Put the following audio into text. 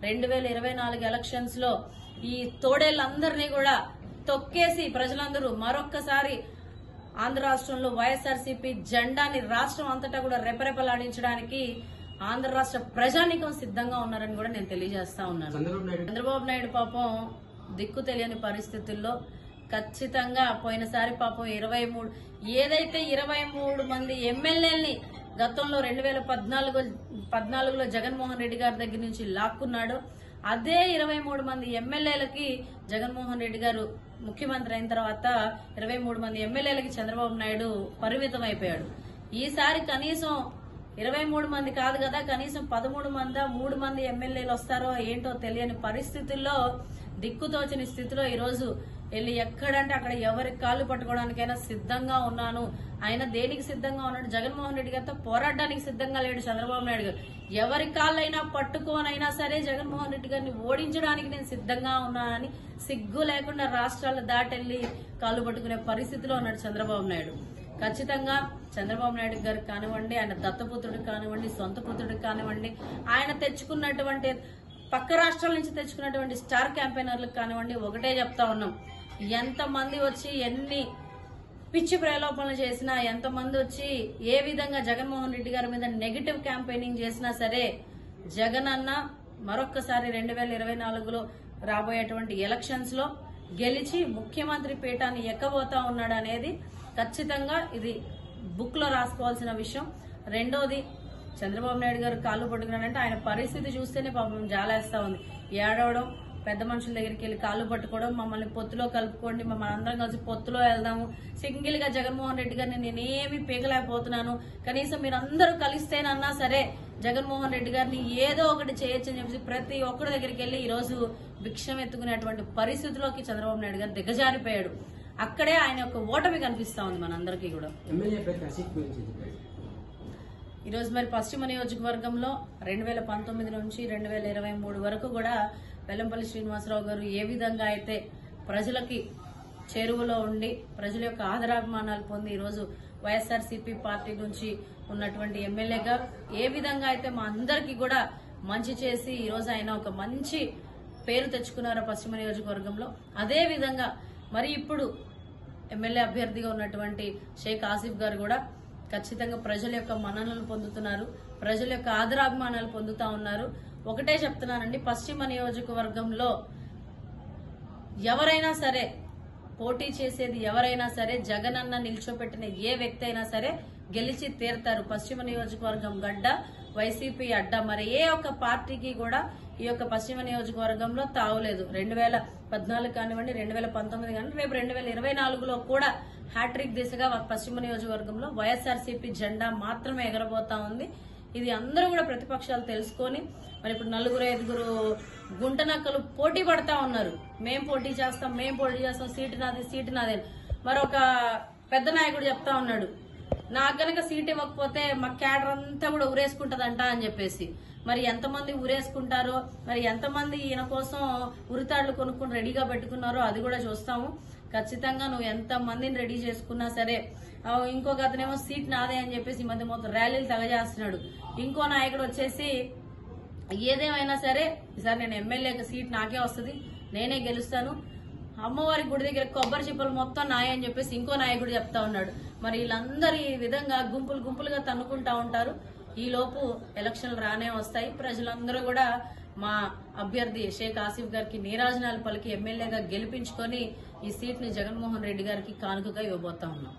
2024 elections లో ఈ తోడేళ్లందరినీ కూడా తొక్కేసి ప్రజలందరూ మరొక్కసారి ఆంధ్ర రాష్ట్రంలో వైఎస్ఆర్సీపీ జెండాని రాష్ట్రం అంతటా కూడా రెపరెపలాడించడానికి ఆంధ్ర రాష్ట్ర ప్రజానీకం సిద్ధంగా ఉన్నారని కూడా నేను తెలియజేస్తా ఉన్నాను. చంద్రబాబు నాయుడు పాపం దిక్కు తెలియని పరిస్థితుల్లో ఖచ్చితంగా పోయినసారి పాపం 23 మంది ఎమ్మెల్యేలని గతంలో 2014లో జగన్మోహన్ రెడ్డి గారి దగ్గర నుంచి లాక్కున్నాడు. అదే 23 మంది ఎమ్మెల్యేలకి జగన్మోహన్ రెడ్డి గారు ముఖ్యమంత్రి అయిన తర్వాత 23 మంది ఎమ్మెల్యేలకి చంద్రబాబు నాయుడు పరిమితం అయిపోయాడు. ఈసారి కనీసం 23 మంది కాదు కదా, కనీసం 3 మంది ఎమ్మెల్యేలు వస్తారో ఏంటో తెలియని పరిస్థితుల్లో దిక్కుతోచని స్థితిలో ఈరోజు వెళ్ళి ఎక్కడంటే అక్కడ ఎవరి కాళ్ళు పట్టుకోవడానికైనా సిద్ధంగా ఉన్నాను. ఆయన దేనికి సిద్ధంగా ఉన్నాడు? జగన్మోహన్ రెడ్డి గారితో పోరాడడానికి సిద్ధంగా లేడు చంద్రబాబు నాయుడు గారు. ఎవరి కాళ్ళైనా పట్టుకోనైనా సరే జగన్మోహన్ రెడ్డి గారిని ఓడించడానికి నేను సిద్ధంగా ఉన్నానని సిగ్గు లేకుండా రాష్ట్రాలు దాటెళ్లి కాళ్ళు పట్టుకునే పరిస్థితిలో ఉన్నాడు చంద్రబాబు నాయుడు. ఖచ్చితంగా చంద్రబాబు నాయుడు గారికి కానివ్వండి, ఆయన దత్తపుత్రుడికి కానివ్వండి, సొంత పుత్రుడికి కానివ్వండి, ఆయన తెచ్చుకున్నటువంటి పక్క రాష్ట్రాల నుంచి తెచ్చుకున్నటువంటి స్టార్ క్యాంపెయినర్లకు కానివ్వండి, ఒకటే చెప్తా ఉన్నాం. ఎంతమంది వచ్చి ఎన్ని పిచ్చి ప్రలోభనలు చేసినా, ఎంతమంది వచ్చి ఏ విధంగా జగన్మోహన్ రెడ్డి గారి మీద నెగిటివ్ క్యాంపెయినింగ్ చేసినా సరే జగన్ అన్న మరొక్కసారి 2024లో రాబోయేటువంటి ఎలక్షన్స్ లో గెలిచి ముఖ్యమంత్రి పీఠాన్ని ఎక్కబోతా ఉన్నాడు అనేది ఖచ్చితంగా ఇది బుక్ లో రాసుకోవాల్సిన విషయం. రెండోది, చంద్రబాబు నాయుడు గారు కాళ్ళు పట్టుకున్నాడంటే ఆయన పరిస్థితి చూస్తేనే పాపం జాలేస్తా ఉంది. ఏడవడం, పెద్ద మనుషుల దగ్గరికి వెళ్లి కాళ్ళు పట్టుకోవడం, మమ్మల్ని పొత్తులో కలుపుకోండి, మమ్మల్ని అందరం కలిసి పొత్తులో వెళ్దాము, సింగిల్ గా జగన్మోహన్ రెడ్డి గారిని నేనేమి పీకలేకపోతున్నాను, కనీసం మీరందరూ కలిస్తేనన్నా సరే జగన్మోహన్ రెడ్డి గారిని ఏదో ఒకటి చేయొచ్చని చెప్పి ప్రతి ఒక్కరి దగ్గరికి వెళ్లి ఈ రోజు భిక్షం ఎత్తుకునేటువంటి పరిస్థితిలోకి చంద్రబాబు నాయుడు గారు దిగజారిపోయాడు. అక్కడే ఆయన యొక్క ఓటమి కనిపిస్తా ఉంది మనందరికీ కూడా. ఈరోజు మరి పశ్చిమ నియోజకవర్గంలో 2019 నుంచి 2023 వరకు కూడా వెల్లంపల్లి శ్రీనివాసరావు గారు ఏ విధంగా అయితే ప్రజలకి చేరువలో ఉండి ప్రజల యొక్క ఆదరాభిమానాలు పొంది ఈరోజు వైఎస్ఆర్సీపీ పార్టీ నుంచి ఉన్నటువంటి ఎమ్మెల్యేగా ఏ విధంగా అయితే మా అందరికీ కూడా మంచి చేసి ఈరోజు ఆయన ఒక మంచి పేరు తెచ్చుకున్నారో పశ్చిమ నియోజకవర్గంలో, అదే విధంగా మరి ఇప్పుడు ఎమ్మెల్యే అభ్యర్థిగా ఉన్నటువంటి షేక్ ఆసిఫ్ గారు కూడా ఖచ్చితంగా ప్రజల యొక్క మన్ననలు పొందుతున్నారు, ప్రజల యొక్క ఆదరాభిమానాలు పొందుతా ఉన్నారు. ఒకటే చెప్తున్నానండి, పశ్చిమ నియోజకవర్గంలో ఎవరైనా సరే పోటీ చేసేది ఎవరైనా సరే జగన్ అన్న నిల్చోపెట్టిన ఏ వ్యక్తి అయినా సరే గెలిచి తీరుతారు. పశ్చిమ నియోజకవర్గం గడ్డ, వైసీపీ అడ్డ, మరి ఏ ఒక్క పార్టీకి కూడా ఈ యొక్క పశ్చిమ నియోజకవర్గంలో తావులేదు. 2014 కానివ్వండి, 2019 కానివ్వండి, రేపు 2024లో కూడా హ్యాట్రిక్ దిశగా పశ్చిమ నియోజకవర్గంలో వైఎస్ఆర్సీపీ జెండా మాత్రమే ఎగరబోతా ఉంది. ఇది అందరూ కూడా ప్రతిపక్షాలు తెలుసుకొని మరి ఇప్పుడు 4-5 గుంటనక్కలు పోటీ పడతా ఉన్నారు. మేం పోటీ చేస్తాం, సీటు నాది. మరొక పెద్ద నాయకుడు చెప్తా ఉన్నాడు, నాకు గనక సీట్ ఇవ్వకపోతే మా క్యాడర్ అంతా కూడా ఊరేసుకుంటదంట అని చెప్పేసి. మరి ఎంతమంది ఊరేసుకుంటారో, మరి ఎంతమంది ఈయన కోసం ఉరితాళ్లు కొనుక్కుని రెడీగా పెట్టుకున్నారో అది కూడా చూస్తాము. ఖచ్చితంగా నువ్వు ఎంత మందిని రెడీ చేసుకున్నా సరే, ఇంకొక అతనేమో సీట్ నాదే అని చెప్పేసి ఈ మధ్య మొత్తం ర్యాలీలు తగజేస్తున్నాడు. ఇంకో నాయకుడు వచ్చేసి ఏదేమైనా సరే ఈసారి నేను ఎమ్మెల్యేకి సీట్ నాకే వస్తుంది, నేనే గెలుస్తాను, అమ్మవారి గుడి దగ్గర కొబ్బరి చిప్పలు మొత్తం నాయ అని చెప్పేసి ఇంకో నాయకుడు చెప్తా ఉన్నాడు. మరి వీళ్ళందరూ ఈ విధంగా గుంపులుగా తన్నుకుంటా ఉంటారు. ఈ లోపు ఎలక్షన్లు రానే వస్తాయి. ప్రజలందరూ కూడా మా అభ్యర్థి షేక్ ఆసిఫ్ గారికి నీరాజనాలు పలికి ఎమ్మెల్యేగా గెలిపించుకొని ఈ సీట్ ని జగన్మోహన్ రెడ్డి గారికి కానుకగా ఇవ్వబోతా ఉన్నాం.